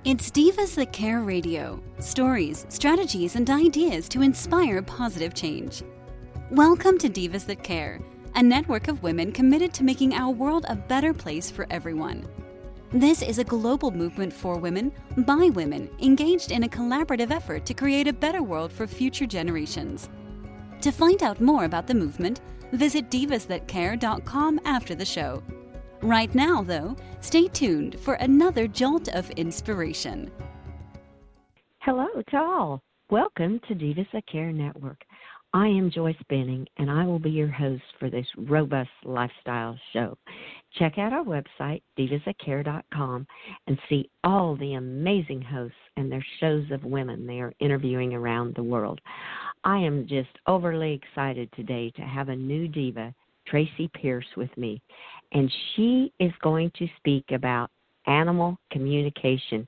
It's Divas That Care Radio. Stories, strategies, and ideas to inspire positive change. Welcome to Divas That Care, a network of women committed to making our world a better place for everyone. This is a global movement for women, by women, engaged in a collaborative effort to create a better world for future generations. To find out more about the movement, visit divasthatcare.com after the show. Right now, though, stay tuned for another jolt of inspiration. Hello to all. Welcome to Divas That Care Network. I am Joyce Benning, and I will be your host for this robust lifestyle show. Check out our website, divasthatcare.com, and see all the amazing hosts and their shows of women they are interviewing around the world. I am just overly excited today to have a new diva, Tracy Pierce, with me, and she is going to speak about animal communication.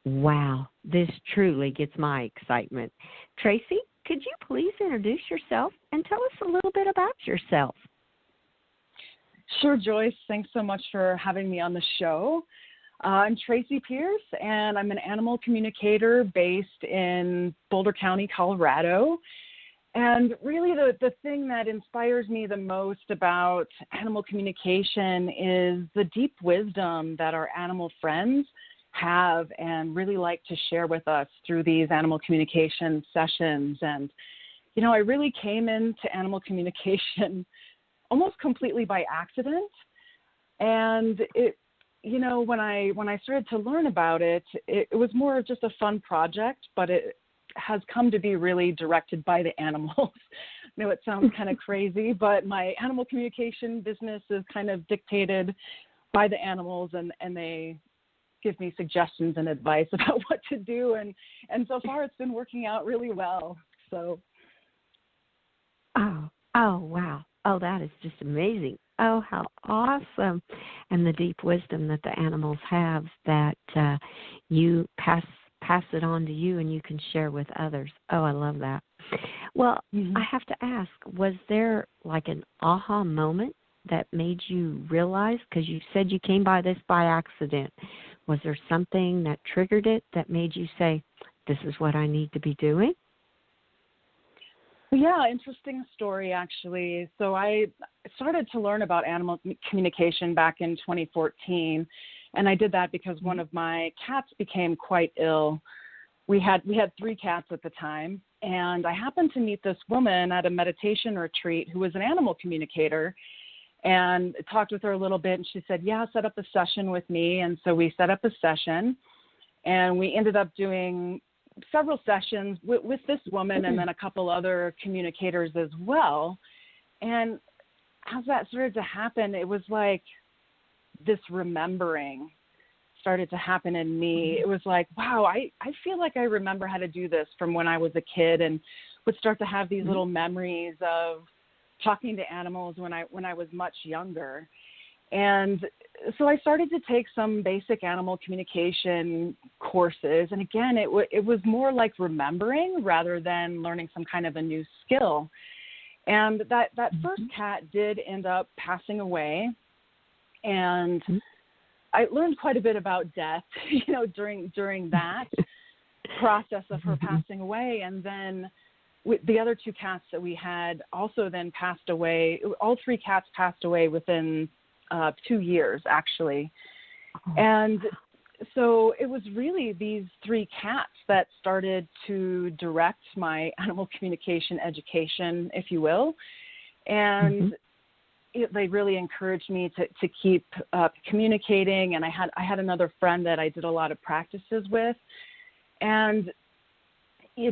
Wow, this truly gets my excitement. Tracy, could you please introduce yourself and tell us a little bit about yourself? Sure, Joyce. Thanks so much for having me on the show. I'm Tracy Pierce, and I'm an animal communicator based in Boulder County, Colorado. And really the thing that inspires me the most about animal communication is the deep wisdom that our animal friends have and really like to share with us through these animal communication sessions. And, you know, I really came into animal communication almost completely by accident. And it, you know, when I started to learn about it, it was more of just a fun project, but it has come to be really directed by the animals. I know it sounds kind of crazy, but my animal communication business is kind of dictated by the animals, and they give me suggestions and advice about what to do. And so far it's been working out really well. So. Oh, wow. Oh, that is just amazing. Oh, how awesome. And the deep wisdom that the animals have that you pass it on to you and you can share with others. Oh, I love that. Well, I have to ask, was there like an aha moment that made you realize, because you said you came by this by accident, was there something that triggered it that made you say, this is what I need to be doing? Yeah, interesting story, actually. So I started to learn about animal communication back in 2014, and I did that because one of my cats became quite ill. We had 3 cats at the time, and I happened to meet this woman at a meditation retreat who was an animal communicator, and talked with her a little bit, and she said, yeah, set up a session with me. And so we set up a session, and we ended up doing several sessions with this woman and then a couple other communicators as well. And as that started to happen, it was like this remembering started to happen in me. It was like, wow, I feel like I remember how to do this from when I was a kid, and would start to have these little memories of talking to animals when I was much younger. And so I started to take some basic animal communication courses. And again, it was more like remembering rather than learning some kind of a new skill. And that first cat did end up passing away. And I learned quite a bit about death, you know, during that process of her passing away. And then the other 2 cats that we had also then passed away. All 3 cats passed away within 2 years, actually. And so it was really these 3 cats that started to direct my animal communication education, if you will. And they really encouraged me to keep communicating. And I had another friend that I did a lot of practices with. And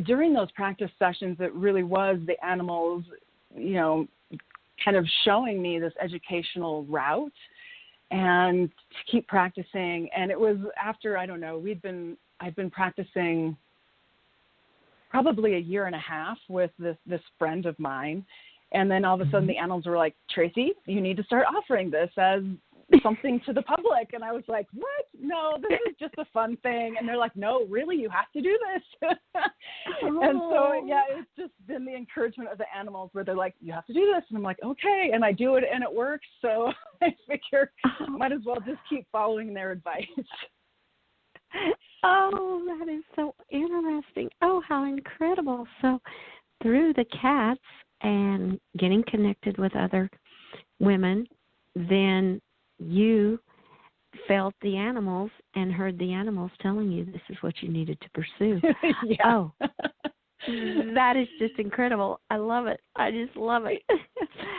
during those practice sessions, it really was the animals, you know, kind of showing me this educational route and to keep practicing. And it was after, I don't know, I'd been practicing probably a year and a half with this friend of mine. And then all of a sudden the animals were like, Tracy, you need to start offering this as something to the public. And I was like, what? No, this is just a fun thing. And they're like, no, really, you have to do this. And so, yeah, it's just been the encouragement of the animals where they're like, you have to do this. And I'm like, okay. And I do it and it works. So I figure might as well just keep following their advice. Oh, that is so interesting. Oh, how incredible. So through the cats and getting connected with other women, then you felt the animals and heard the animals telling you this is what you needed to pursue. Yeah. Oh, that is just incredible. I love it. I just love it.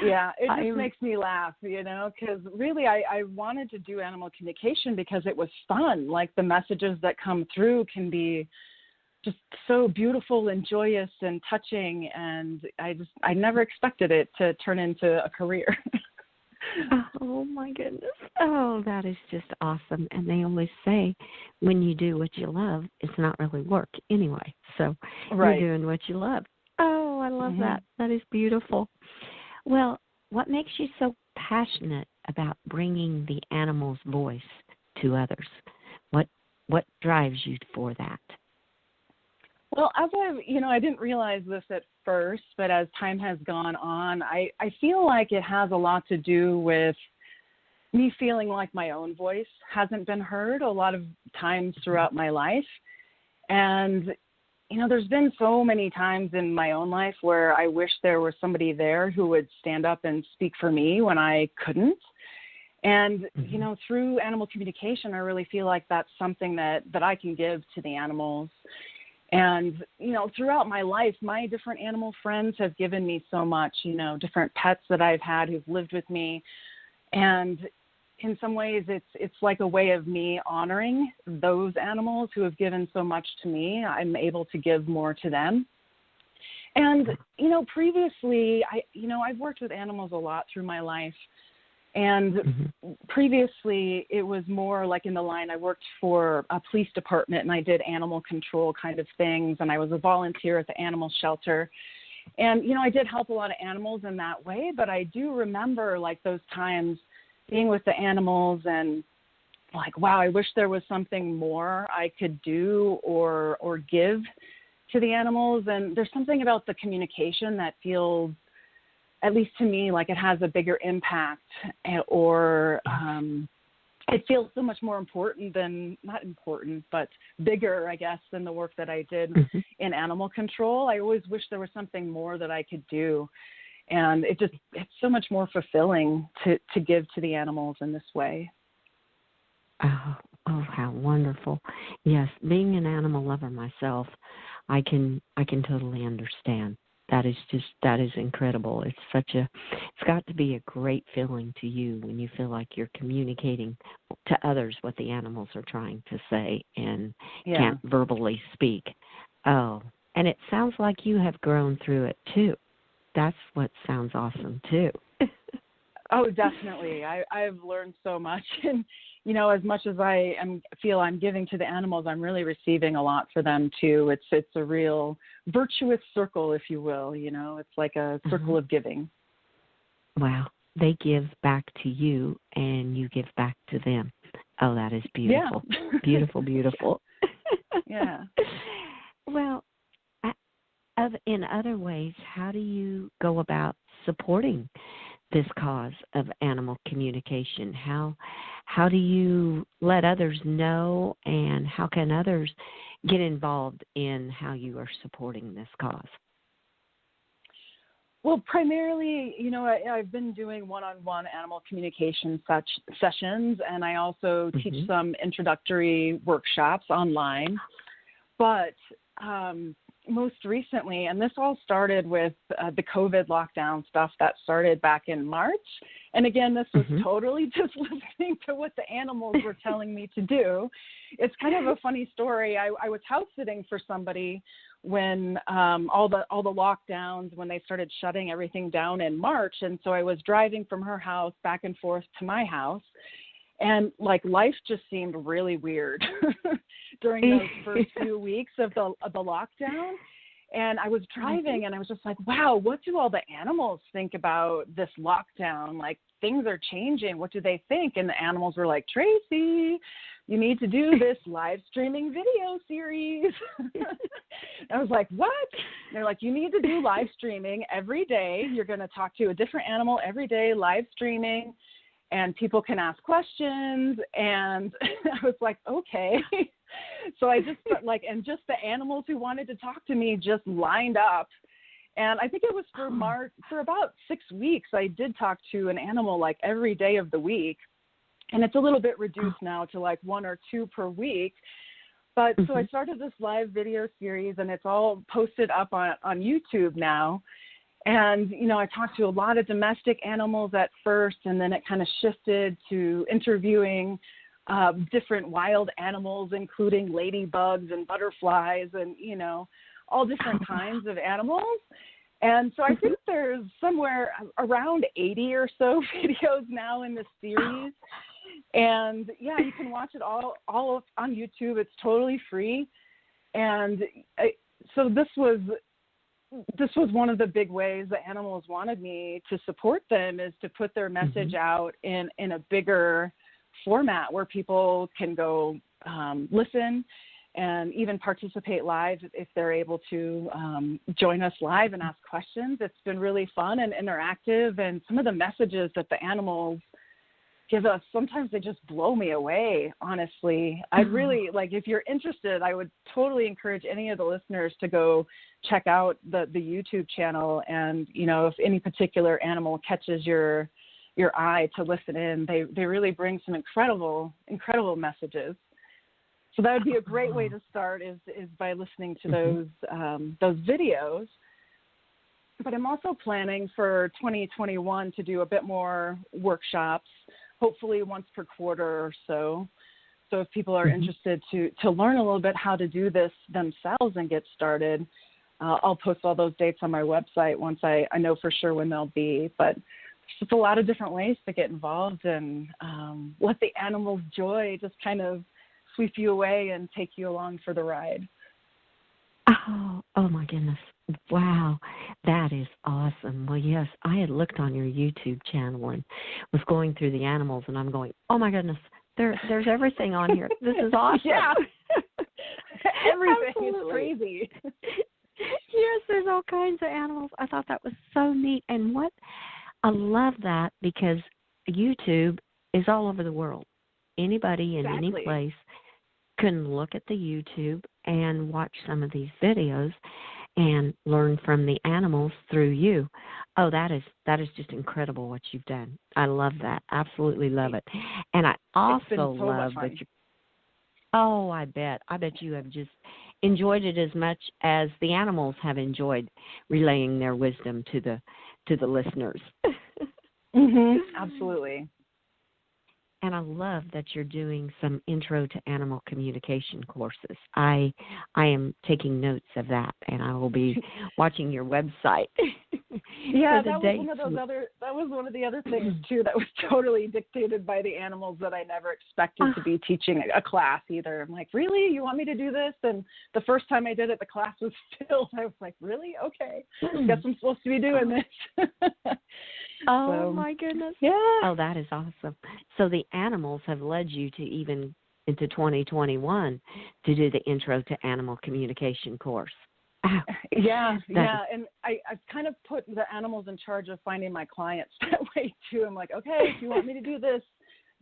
Yeah, it just makes me laugh, because really I wanted to do animal communication because it was fun. Like the messages that come through can be just so beautiful and joyous and touching, and I never expected it to turn into a career. Oh, my goodness. Oh, that is just awesome. And they always say when you do what you love, it's not really work anyway. So Right. You're doing what you love. Oh, I love that. That is beautiful. Well, what makes you so passionate about bringing the animal's voice to others? What drives you for that? Well, as I didn't realize this at first, but as time has gone on, I feel like it has a lot to do with me feeling like my own voice hasn't been heard a lot of times throughout my life. And, there's been so many times in my own life where I wish there was somebody there who would stand up and speak for me when I couldn't. And, through animal communication, I really feel like that's something that I can give to the animals. And, throughout my life, my different animal friends have given me so much, different pets that I've had who've lived with me. And in some ways, it's like a way of me honoring those animals who have given so much to me. I'm able to give more to them. And, previously, I've worked with animals a lot through my life. And previously, it was more like in the line, I worked for a police department and I did animal control kind of things. And I was a volunteer at the animal shelter. And, I did help a lot of animals in that way. But I do remember like those times being with the animals and like, wow, I wish there was something more I could do or give to the animals. And there's something about the communication that feels, at least to me, like it has a bigger impact or it feels so much more important not important, but bigger, I guess, than the work that I did in animal control. I always wish there was something more that I could do. And it's so much more fulfilling to give to the animals in this way. Oh, how wonderful. Yes, being an animal lover myself, I can totally understand. That is incredible. It's got to be a great feeling to you when you feel like you're communicating to others what the animals are trying to say and can't verbally speak. Oh, and it sounds like you have grown through it too. That's what sounds awesome too. Oh, definitely. I've learned so much. And, as much as I feel I'm giving to the animals, I'm really receiving a lot for them too. It's a real virtuous circle, if you will. It's like a circle of giving. Wow. They give back to you and you give back to them. Oh, that is beautiful. Yeah. Beautiful, beautiful. Yeah. Well, in other ways, how do you go about supporting this cause of animal communication? How do you let others know, and how can others get involved in how you are supporting this cause? Well, primarily, I've been doing one-on-one animal communication sessions, and I also teach some introductory workshops online. But most recently, and this all started with the COVID lockdown stuff that started back in March. And again, this was totally just listening to what the animals were telling me to do. It's kind of a funny story. I was house sitting for somebody when all the lockdowns, when they started shutting everything down in March. And so I was driving from her house back and forth to my house. And like life just seemed really weird during those first few weeks of the lockdown. And I was driving and I was just like, wow, what do all the animals think about this lockdown? Like things are changing. What do they think? And the animals were like, Tracy, you need to do this live streaming video series. I was like, what? They're like, you need to do live streaming every day. You're going to talk to a different animal every day, live streaming. and people can ask questions. And I was like, okay. So I just and just the animals who wanted to talk to me just lined up. And I think it was for about 6 weeks, I did talk to an animal like every day of the week. And it's a little bit reduced now to like 1 or 2 per week. But so I started this live video series, and it's all posted up on YouTube now. And, you know, I talked to a lot of domestic animals at first, and then it kind of shifted to interviewing different wild animals, including ladybugs and butterflies and, you know, all different kinds of animals. And so I think there's somewhere around 80 or so videos now in the series. And yeah, you can watch it all on YouTube. It's totally free. And so this was one of the big ways the animals wanted me to support them, is to put their message out in a bigger format where people can go listen and even participate live if they're able to join us live and ask questions. It's been really fun and interactive, and some of the messages that the animals give us, sometimes they just blow me away, honestly. I'd really, like, if you're interested, I would totally encourage any of the listeners to go check out the YouTube channel. And, you know, if any particular animal catches your eye, to listen in, they really bring some incredible messages. So that would be a great way to start, is by listening to those videos. But I'm also planning for 2021 to do a bit more workshops, hopefully once per quarter or so. So if people are interested to learn a little bit how to do this themselves and get started, I'll post all those dates on my website once I know for sure when they'll be. But there's just a lot of different ways to get involved, and let the animal's joy just kind of sweep you away and take you along for the ride. Oh my goodness. Wow, that is awesome. Well, yes, I had looked on your YouTube channel and was going through the animals, and I'm going, oh my goodness, there's everything on here. This is awesome. Yeah. Everything Absolutely. is crazy. Yes, there's all kinds of animals. I thought that was so neat. And I love that, because YouTube is all over the world. Anybody in any place can look at the YouTube and watch some of these videos and learn from the animals through you. Oh, that is just incredible what you've done. I love that. Absolutely love it. And I also love that I bet you have just enjoyed it as much as the animals have enjoyed relaying their wisdom to the listeners. Absolutely. And I love that you're doing some intro to animal communication courses. I am taking notes of that, and I will be watching your website. Yeah, that was one of the other things too that was totally dictated by the animals, that I never expected to be teaching a class either. I'm like, really? You want me to do this? And the first time I did it, the class was filled. I was like, really? Okay. Guess I'm supposed to be doing this. Oh, my goodness. Yeah. Oh, that is awesome. So the animals have led you to even into 2021 to do the Intro to Animal Communication course. Wow. Yeah. And I've kind of put the animals in charge of finding my clients that way too. I'm like, okay, if you want me to do this,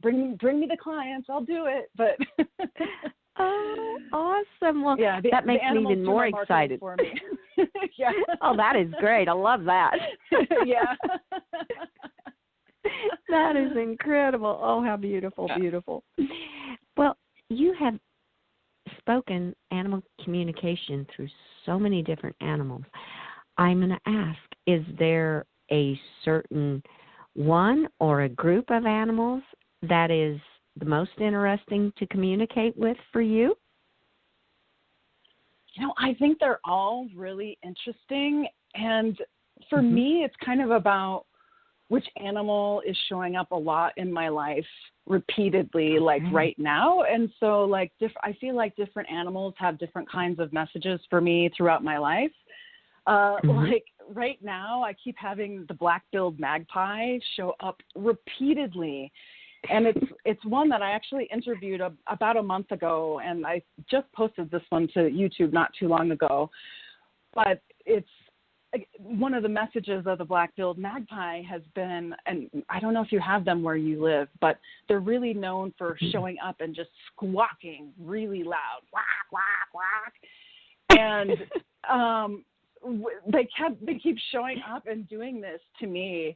bring me the clients, I'll do it. But oh, awesome. Well, yeah, that makes me even more excited. For me. Yeah. Oh, that is great. I love that. Yeah. That is incredible. Oh, how beautiful, beautiful. Well, you have spoken animal communication through so many different animals. I'm going to ask, is there a certain one or a group of animals that is the most interesting to communicate with for you? You know, I think they're all really interesting. And for me, it's kind of about which animal is showing up a lot in my life repeatedly, like right now. And so like I feel like different animals have different kinds of messages for me throughout my life. Like right now, I keep having the black-billed magpie show up repeatedly. And it's one that I actually interviewed about a month ago, and I just posted this one to YouTube not too long ago. But it's one of the messages of the black-billed magpie has been, and I don't know if you have them where you live, but they're really known for showing up and just squawking really loud, quack, quack, quack. And they keep showing up and doing this to me.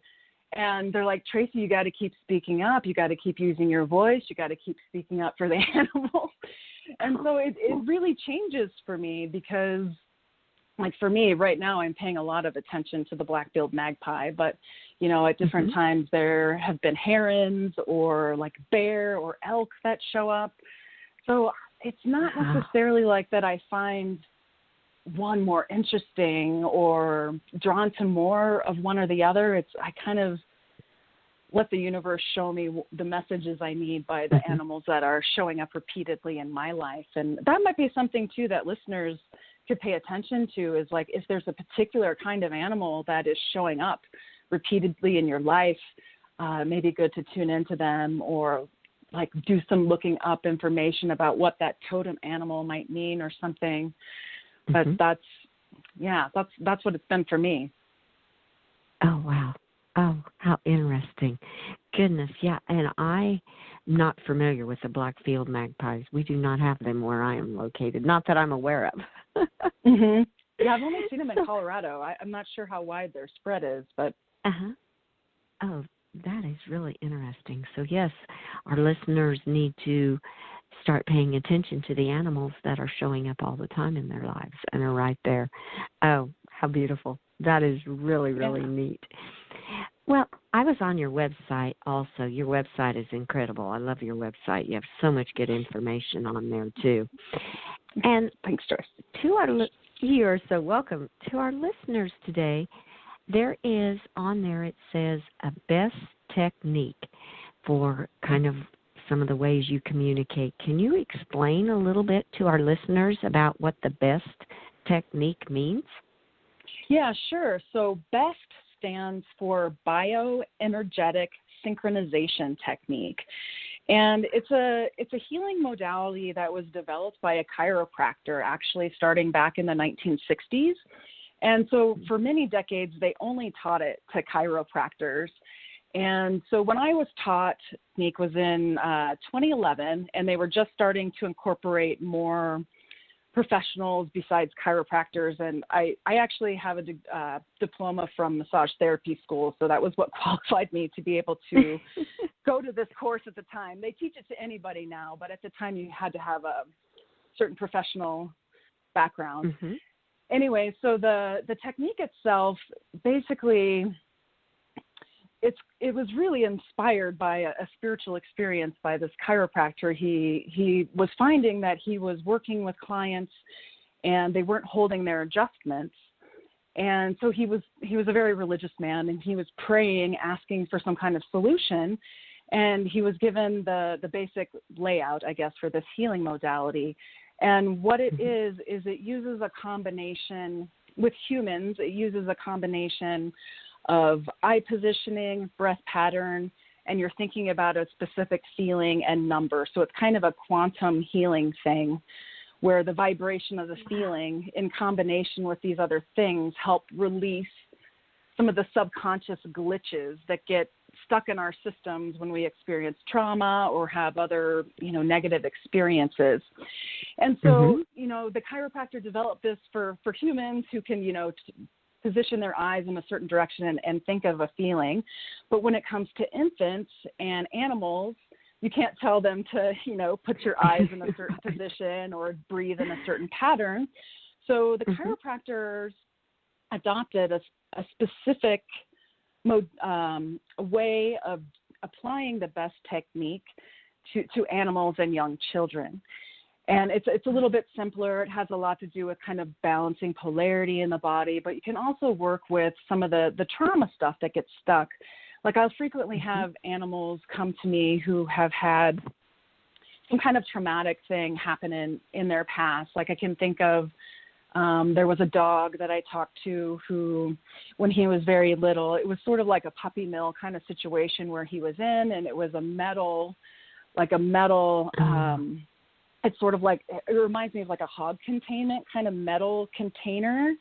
And they're like, Tracy, you got to keep speaking up. You got to keep using your voice. You got to keep speaking up for the animals. And so it really changes for me because, like for me right now, I'm paying a lot of attention to the black-billed magpie. But, you know, at different times there have been herons or like bear or elk that show up. So it's not necessarily like that I find one more interesting or drawn to more of one or the other. I kind of let the universe show me the messages I need by the animals that are showing up repeatedly in my life. And that might be something too that listeners could pay attention to, is like if there's a particular kind of animal that is showing up repeatedly in your life, maybe good to tune into them or like do some looking up information about what that totem animal might mean or something. But that's what it's been for me. Oh, wow. Oh, how interesting. Goodness, yeah. And I'm not familiar with the black-billed magpies. We do not have them where I am located. Not that I'm aware of. Yeah, I've only seen them in Colorado. I'm not sure how wide their spread is, but. Oh, that is really interesting. So, yes, our listeners need to start paying attention to the animals that are showing up all the time in their lives and are right there. Oh, how beautiful. That is really, really neat. Well, I was on your website also. Your website is incredible. I love your website. You have so much good information on there, too. And thanks, Joyce. You are so welcome. To our listeners today, there is on there, it says a best technique for kind of some of the ways you communicate. Can you explain a little bit to our listeners about what the best technique means? Yeah, sure. So BEST stands for Bioenergetic Synchronization Technique. And it's a healing modality that was developed by a chiropractor actually starting back in the 1960s. And so for many decades, they only taught it to chiropractors. And so when I was taught, technique was in 2011, and they were just starting to incorporate more professionals besides chiropractors. And I actually have a diploma from massage therapy school, so that was what qualified me to be able to go to this course at the time. They teach it to anybody now, but at the time you had to have a certain professional background. Anyway, so the technique itself, basically, it was really inspired by a spiritual experience by this chiropractor. He was finding that he was working with clients and they weren't holding their adjustments. And so he was a very religious man, and he was praying, asking for some kind of solution. And he was given the basic layout, I guess, for this healing modality. And what it is it uses a combination with humans. It uses a combination of eye positioning, breath pattern, and you're thinking about a specific feeling and number. So it's kind of a quantum healing thing where the vibration of the feeling in combination with these other things help release some of the subconscious glitches that get stuck in our systems when we experience trauma or have other, negative experiences. And so, the chiropractor developed this for humans who can, position their eyes in a certain direction and think of a feeling. But when it comes to infants and animals, you can't tell them to, put your eyes in a certain position or breathe in a certain pattern. So the chiropractors adopted a specific way of applying the best technique to animals and young children. And it's a little bit simpler. It has a lot to do with kind of balancing polarity in the body, but you can also work with some of the trauma stuff that gets stuck. Like I'll frequently have animals come to me who have had some kind of traumatic thing happen in their past. Like I can think of, there was a dog that I talked to who, when he was very little, it was sort of like a puppy mill kind of situation where he was in, and it was a metal, it's sort of like, it reminds me of like a hog containment kind of metal container.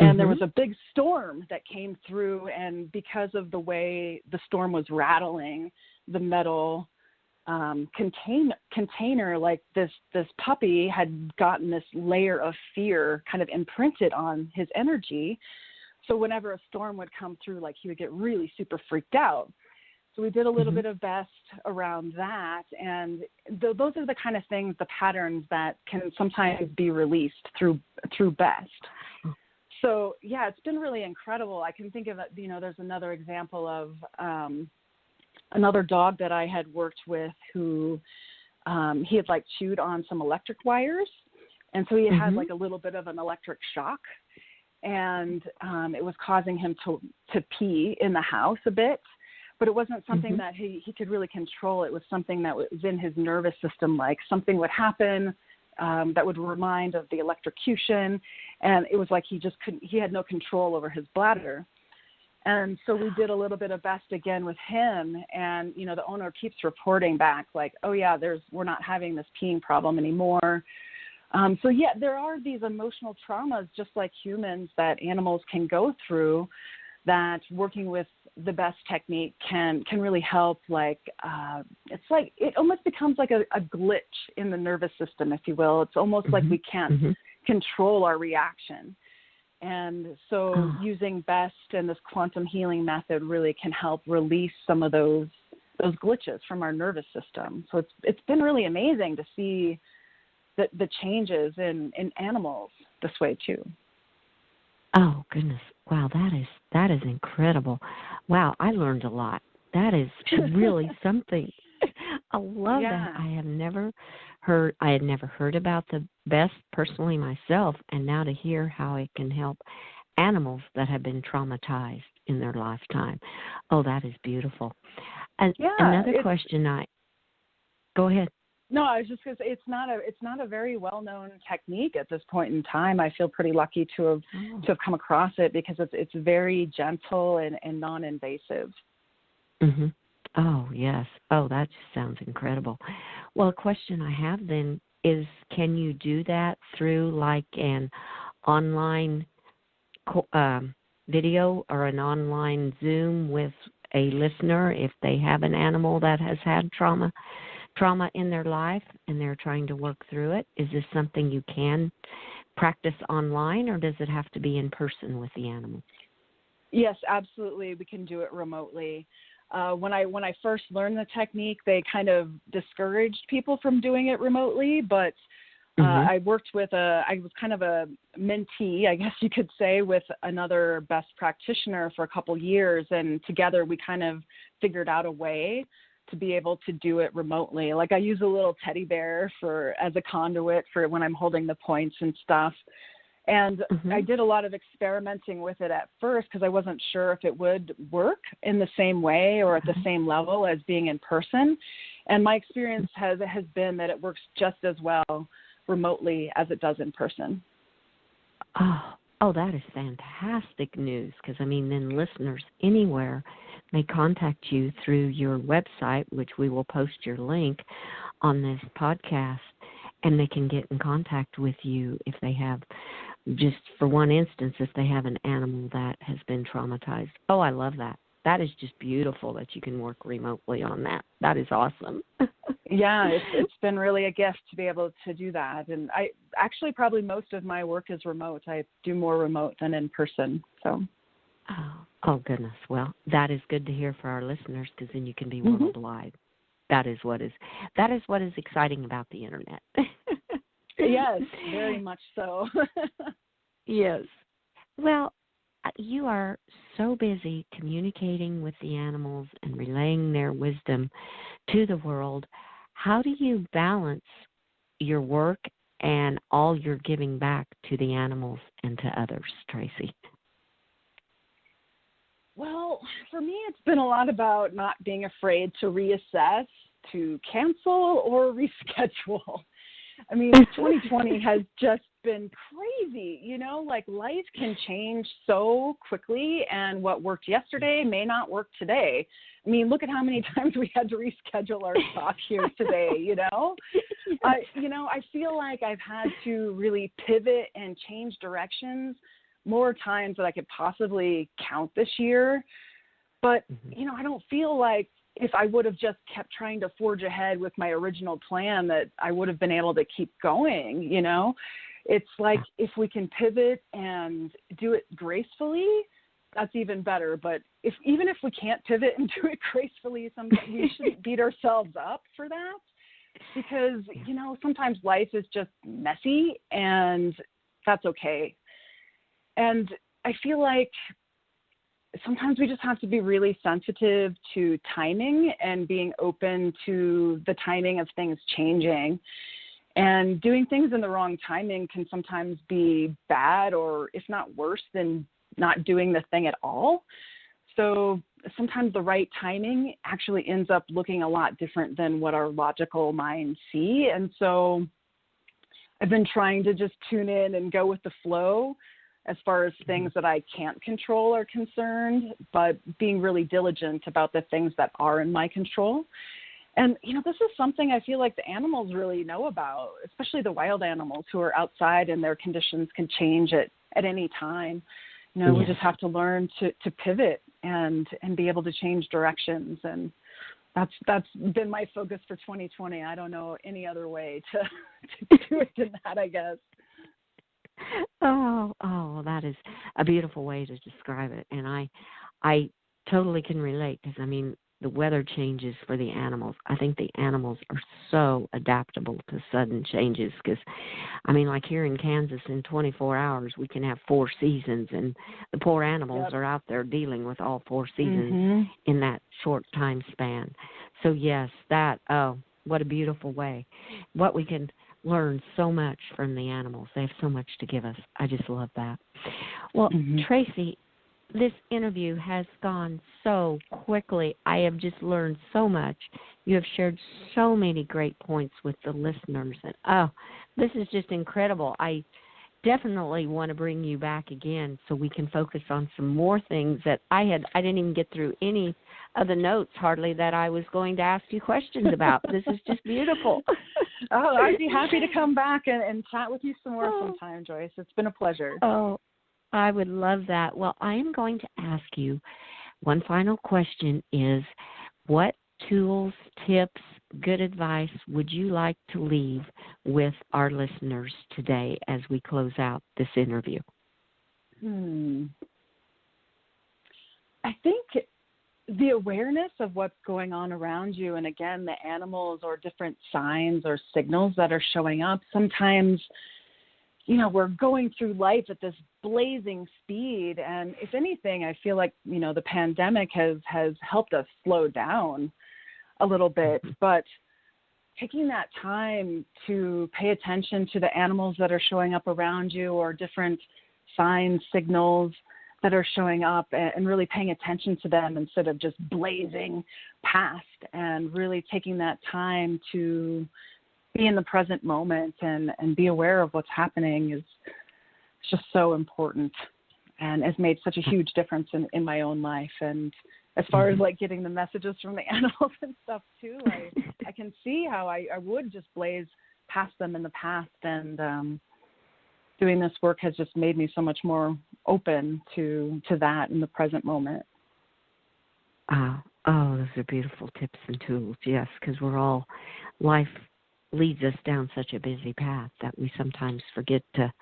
And there was a big storm that came through, and because of the way the storm was rattling, the metal container, like this puppy had gotten this layer of fear kind of imprinted on his energy. So whenever a storm would come through, like, he would get really super freaked out. So we did a little bit of BEST around that. And those are the kind of things, the patterns that can sometimes be released through BEST. So, yeah, it's been really incredible. I can think of, there's another example of another dog that I had worked with who he had, like, chewed on some electric wires. And so he had, like, a little bit of an electric shock. And it was causing him to pee in the house a bit. But it wasn't something that he could really control. It was something that was in his nervous system, like something would happen that would remind of the electrocution. And it was like he had no control over his bladder. And so we did a little bit of BEST again with him. And, the owner keeps reporting back like, oh, yeah, we're not having this peeing problem anymore. So, yeah, there are these emotional traumas, just like humans, that animals can go through, that working with the BEST technique can really help. Like, it's like, it almost becomes like a glitch in the nervous system, if you will. It's almost like we can't control our reaction. And so using BEST and this quantum healing method really can help release some of those glitches from our nervous system. So it's been really amazing to see the changes in animals this way too. Oh, goodness. Wow, that is incredible. Wow, I learned a lot. That is really something. I love that. I had never heard about the BEST personally myself, and now to hear how it can help animals that have been traumatized in their lifetime. Oh, that is beautiful. And another question go ahead. No, I was just going to say it's not a very well-known technique at this point in time. I feel pretty lucky to have come across it because it's very gentle and non-invasive. Mm-hmm. Oh, yes. Oh, that just sounds incredible. Well, a question I have then is, can you do that through like an online video or an online Zoom with a listener if they have an animal that has had trauma in their life and they're trying to work through it? Is this something you can practice online, or does it have to be in person with the animal? Yes, absolutely. We can do it remotely. When I first learned the technique, they kind of discouraged people from doing it remotely, but I worked with I was kind of a mentee, I guess you could say, with another BEST practitioner for a couple years, and together we kind of figured out a way to be able to do it remotely. Like, I use a little teddy bear as a conduit for when I'm holding the points and stuff. And I did a lot of experimenting with it at first because I wasn't sure if it would work in the same way or at the same level as being in person. And my experience has been that it works just as well remotely as it does in person. Oh, that is fantastic news, because, then listeners anywhere may contact you through your website, which we will post your link on this podcast, and they can get in contact with you if they have, just for one instance, if they have an animal that has been traumatized. Oh, I love that. That is just beautiful that you can work remotely on that. That is awesome. Yeah, it's been really a gift to be able to do that. And I actually, probably most of my work is remote. I do more remote than in person. So. Oh, goodness. Well, that is good to hear for our listeners, because then you can be worldwide. That is what is exciting about the internet. Yes, very much so. Yes. Well, you are so busy communicating with the animals and relaying their wisdom to the world. How do you balance your work and all you're giving back to the animals and to others, Tracy? Well, for me, it's been a lot about not being afraid to reassess, to cancel, or reschedule. 2020 has just been crazy, like life can change so quickly, and what worked yesterday may not work today. Look at how many times we had to reschedule our talk here today, I feel like I've had to really pivot and change directions more times than I could possibly count this year. But, I don't feel like if I would have just kept trying to forge ahead with my original plan that I would have been able to keep going, It's like if we can pivot and do it gracefully, that's even better. But even if we can't pivot and do it gracefully, sometimes we shouldn't beat ourselves up for that, because, sometimes life is just messy, and that's okay. And I feel like sometimes we just have to be really sensitive to timing and being open to the timing of things changing. And doing things in the wrong timing can sometimes be bad, or if not worse than not doing the thing at all. So sometimes the right timing actually ends up looking a lot different than what our logical minds see. And so I've been trying to just tune in and go with the flow as far as things that I can't control are concerned, but being really diligent about the things that are in my control. And, this is something I feel like the animals really know about, especially the wild animals who are outside and their conditions can change at any time. We just have to learn to pivot and be able to change directions. And that's been my focus for 2020. I don't know any other way to do it than that, I guess. Oh, that is a beautiful way to describe it. And I totally can relate, because, the weather changes for the animals. I think the animals are so adaptable to sudden changes, because, like here in Kansas, in 24 hours, we can have 4 seasons, and the poor animals are out there dealing with all 4 seasons in that short time span. So, yes, what a beautiful way. What we can learn so much from the animals. They have so much to give us. I just love that. Well, Tracy, this interview has gone so quickly. I have just learned so much. You have shared so many great points with the listeners. And, this is just incredible. I definitely want to bring you back again so we can focus on some more things that I didn't even get through any of the notes hardly that I was going to ask you questions about. This is just beautiful. I'd be happy to come back and chat with you some more sometime, Joyce. It's been a pleasure. Oh, I would love that. Well, I am going to ask you one final question is, what tools, tips, good advice would you like to leave with our listeners today as we close out this interview? I think the awareness of what's going on around you, and again, the animals or different signs or signals that are showing up. Sometimes, we're going through life at this blazing speed. And if anything, I feel like, the pandemic has helped us slow down a little bit. But taking that time to pay attention to the animals that are showing up around you, or different signs, signals that are showing up, and really paying attention to them instead of just blazing past, and really taking that time to be in the present moment and be aware of what's happening is just so important, and has made such a huge difference in my own life. And as far as like getting the messages from the animals and stuff too, I can see how I would just blaze past them in the past, and doing this work has just made me so much more open to that in the present moment. Those are beautiful tips and tools, yes, because life leads us down such a busy path that we sometimes forget to,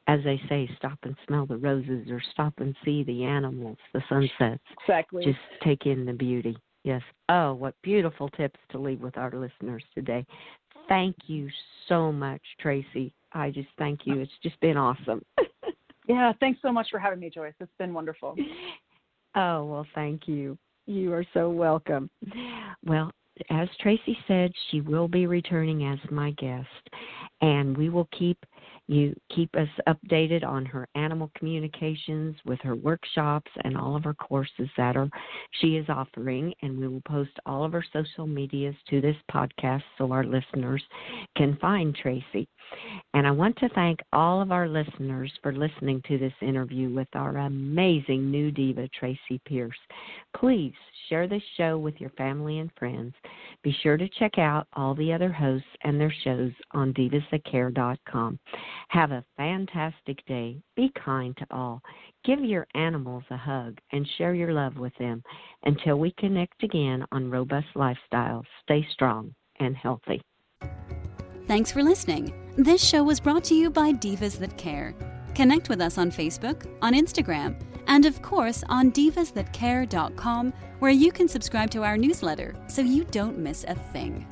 as they say, stop and smell the roses, or stop and see the animals, the sunsets. Exactly. Just take in the beauty. Yes. Oh, what beautiful tips to leave with our listeners today. Thank you so much, Tracy. I just thank you. It's just been awesome. Yeah, thanks so much for having me, Joyce. It's been wonderful. Oh, well, thank you. You are so welcome. Well, as Tracy said, she will be returning as my guest, and we will keep us updated on her animal communications with her workshops and all of her courses that she is offering, and we will post all of her social medias to this podcast so our listeners can find Tracy. And I want to thank all of our listeners for listening to this interview with our amazing new diva, Tracy Pierce. Please share this show with your family and friends. Be sure to check out all the other hosts and their shows on divasthatcare.com. Have a fantastic day. Be kind to all. Give your animals a hug and share your love with them. Until we connect again on Robust Lifestyle, stay strong and healthy. Thanks for listening. This show was brought to you by Divas That Care. Connect with us on Facebook, on Instagram, and of course on divasthatcare.com, where you can subscribe to our newsletter so you don't miss a thing.